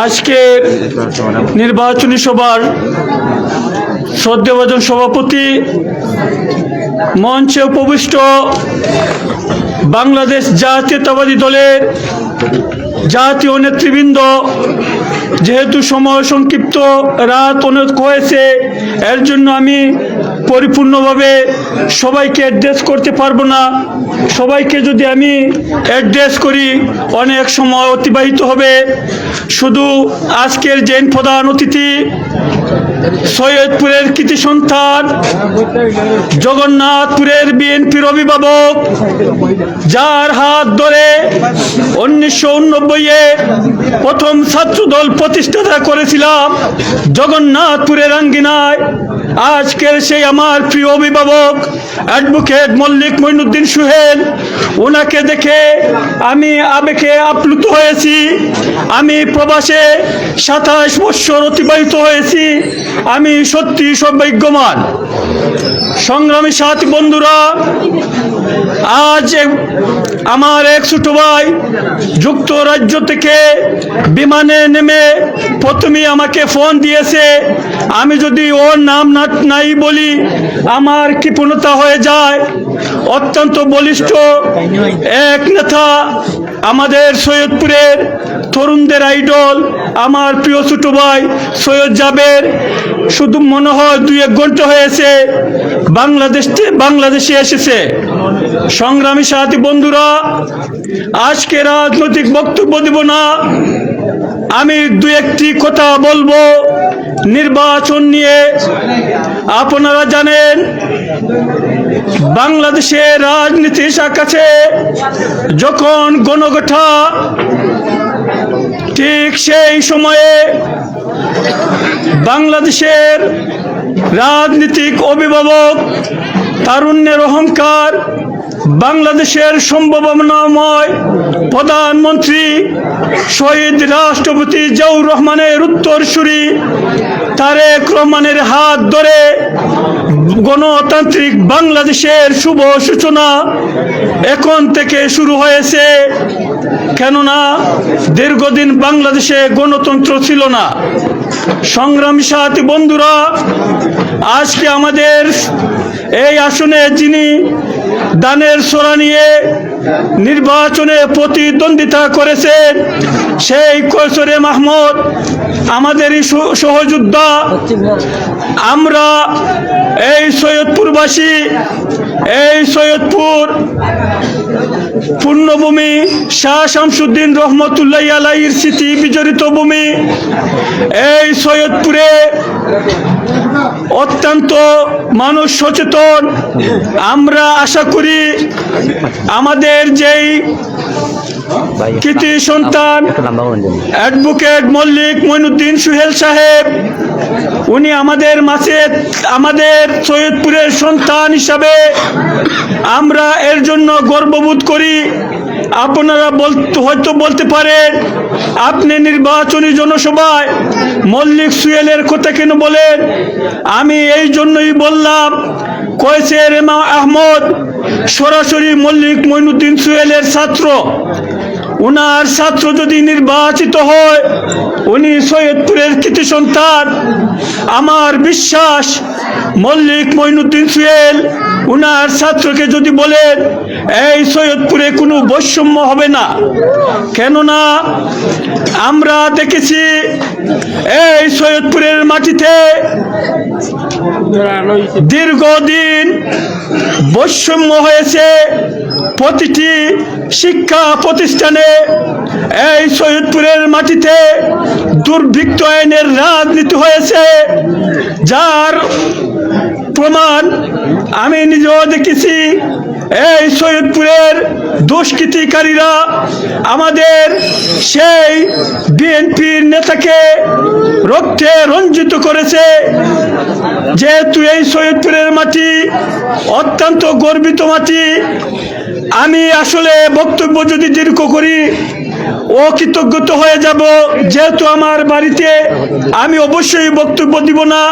আজকে নির্বাচনী সভার শ্রদ্ধেয়ভাজন সভাপতি, মঞ্চে উপবিষ্ট বাংলাদেশ জাতীয়তাবাদী দলের জাতীয় নেতৃবৃন্দ, যেহেতু সময় সংক্ষিপ্ত, রাত অনেক হয়েছে, এর জন্য আমি পরিপূর্ণভাবে সবাইকে অ্যাড্রেস করতে পারবো না। সবাইকে যদি আমি অ্যাড্রেস করি অনেক সময় অতিবাহিত হবে। শুধু আজকের যে প্রধান অতিথি সৈয়দপুরের কৃতি সন্তান, জগন্নাথপুরের বিএনপির অভিভাবক, যার হাত ধরে 1989-এ প্রথম ছাত্রদল প্রতিষ্ঠাতা করেছিলাম জগন্নাথপুরের আঙ্গিনায়, আজকের সেই আমার প্রিয় অভিভাবক অ্যাডভোকেট মল্লিক মঈনুদ্দিন সোহেল, ওনাকে দেখে আমি আবেগে আপ্লুত হয়েছি। আমি প্রবাসে 27 বৎসর অতিবাহিত হয়েছি। আমি সত্যি সৌভাগ্যবান। সংগ্রামী সাথী বন্ধুরা, আজ আমার এক ছোট ভাই যুক্তরাজ্য থেকে বিমানে নেমে প্রথমেই আমাকে ফোন দিয়েছে। আমি যদি ওর নাম নাই বলি আমার কৃপণতা হয়ে যায়। অত্যন্ত বলিষ্ঠ এক নেতা, আমাদের সৈয়দপুরের তরুণদের আইডল, আমার প্রিয় ছোট ভাই সৈয়দ জাবের, শুধু মনে হয় 2-1 ঘন্টা হয়েছে বাংলাদেশে এসেছে। সংগ্রামী সাথী বন্ধুরা, আজকে রাজনৈতিক বক্তব্য দিব না, আমি 2-1টি কথা বলবো নির্বাচন নিয়ে। আপনারা জানেন বাংলাদেশের রাজনীতির কাছে যখন গণগঠা, ঠিক সেই সময়ে বাংলাদেশের রাজনীতিক অভিভাবক, তারুণ্যের অহংকার, বাংলাদেশের সম্ভাবনাময় প্রধানমন্ত্রী শহীদ রাষ্ট্রপতি জিয়াউর রহমানের উত্তরসূরি তারেক রহমানের হাত ধরে গণতান্ত্রিক বাংলাদেশের শুভ সূচনা এখন থেকে শুরু হয়েছে। কেননা দীর্ঘদিন বাংলাদেশে গণতন্ত্র ছিল না। সংগ্রামী সাথী বন্ধুরা, আজকে আমাদের এই আসনে যিনি দানের সোরা নিয়ে নির্বাচনে প্রতিদ্বন্দ্বিতা করেছেন, সেই কৈশোরে মাহমুদ আমাদেরই সহযোদ্ধা। আমরা এই সৈয়দপুরবাসী, এই সৈয়দপুর পূর্ণভূমি, শাহ শামসুদ্দিন রহমতুল্লাহ আলাইহির স্মৃতি বিজড়িত ভূমি, এই সৈয়দপুরে অত্যন্ত মানুষ সচেতন। আমরা আশা করি আমাদের যেই কৃতি সন্তান অ্যাডভোকেট মল্লিক মঈনুদ্দিন সোহেল সাহেব, উনি আমাদের মাঝে, আমাদের সৈয়দপুরের সন্তান হিসাবে আমরা এর জন্য গর্ববোধ করি। আপনারা হয়তো বলতে পারেন, আপনি নির্বাচনী জনসভায় মল্লিক সোহেলের কথা কেন বলেন? আমি এই জন্যই বললাম, কৈশোর আহমদ সরাসরি মল্লিক মঈনুদ্দিন সোহেলের ছাত্র। উনার ছাত্র যদি নির্বাচিত হয়, উনি সৈয়দপুরের কৃতি সন্তান। আমার বিশ্বাস মল্লিক মঈনুদ্দিন সোহেল উনার ছাত্রকে যদি বলেন, এই সৈয়দপুরে কোনো বৈষম্য হবে না। কেননা আমরা দেখেছি এই সৈয়দপুরের মাটিতে দীর্ঘদিন বৈষম্য হয়েছে। প্রতিটি শিক্ষা প্রতিষ্ঠানে এই সৈয়দপুরের মাটিতে দুর্বৃত্ত আইনের রাজনীতি হয়েছে, যার প্রমাণ আমি নিজেও দেখেছি। এই সৈয়দপুরের দুষ্কৃতিকারীরা আমাদের সেই বিএনপির নেতাকে রক্তে রঞ্জিত করেছে। যেহেতু এই সৈয়দপুরের মাটি অত্যন্ত গর্বিত মাটি, আমি আসলে বক্তব্য যদি দীর্ঘ করি অকৃতজ্ঞ হয়ে যাব। যেহেতু আমার বাড়িতে আমি অবশ্যই বক্তব্য দিব না,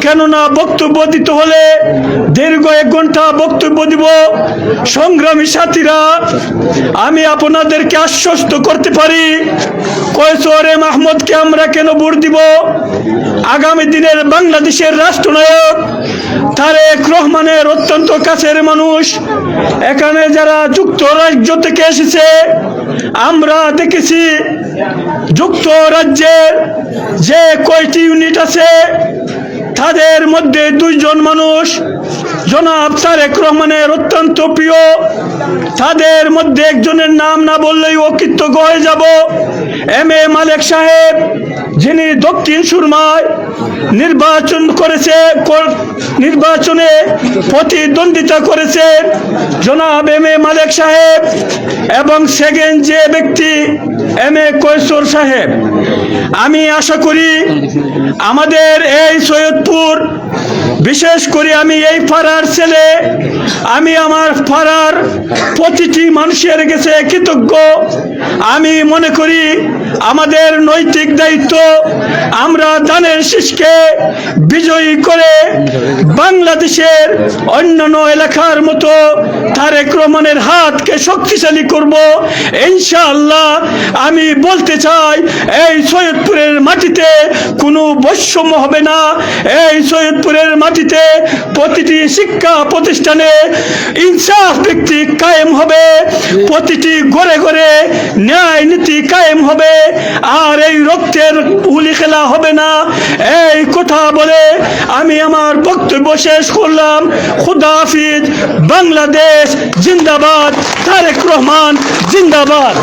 কেননা বক্তব্য দিতে হলে দীর্ঘ 1 ঘন্টা বক্তব্য দিব। সংগ্রামী সাথীরা, আমি আপনাদেরকে আশ্বস্ত করতে পারি, কৈশোরে মাহমুদকে আমরা কেন ভোট দিব? আগামী দিনের বাংলাদেশের রাষ্ট্রনায়ক তারেক রহমানের অত্যন্ত কাছের মানুষ। এখানে যারা যুক্তরাজ্য থেকে এসেছে, আমরা দেখেছি যুক্তরাজ্যের যে কয়টি ইউনিট আছে তাদের মধ্যে 2 জন মানুষ জনাব তারেক রহমানের অত্যন্ত প্রিয়। তাদের মধ্যে একজনের নাম না বললেই অকৃতজ্ঞ হয়ে যাব। এম.এ. মালেক সাহেব, যিনি দক্ষিণ সুরমায় নির্বাচনে প্রতিদ্বন্দ্বিতা করেছেন, জনাব এম.এ. মালেক সাহেব, এবং সেকেন্ড যে ব্যক্তি এম.এ. কৈশোর সাহেব। আমি আশা করি আমাদের এই সৈয়দপুর, বিশেষ করে আমি এই পাড়ার ছেলে, আমি আমার পাড়ার প্রতিটি মানুষের কাছে কৃতজ্ঞ। আমি মনে করি আমাদের নৈতিক দায়িত্ব আমরা ধানের শীষকে বিজয়ী করে বাংলাদেশের অন্যান্য এলাকার মতো তারেক রহমানের হাতকে শক্তিশালী করব ইনশাআল্লাহ। আমি বলতে চাই, এই সৈয়দপুরের মাটিতে কোনো বৈষম্য হবে না। এই সৈয়দপুরের মাটিতে প্রতিটি শিক্ষা প্রতিষ্ঠানে ইনসাফ ভিত্তিক কায়েম হবে, প্রতিটি ঘরে ঘরে ন্যায় নীতি কায়েম হবে, আর এই রক্তের হুলি খেলা হবে না। এই কথা বলে আমি আমার বক্তব্য শেষ করলাম। খুদা হাফিজ। বাংলাদেশ জিন্দাবাদ। তারেক রহমান জিন্দাবাদ।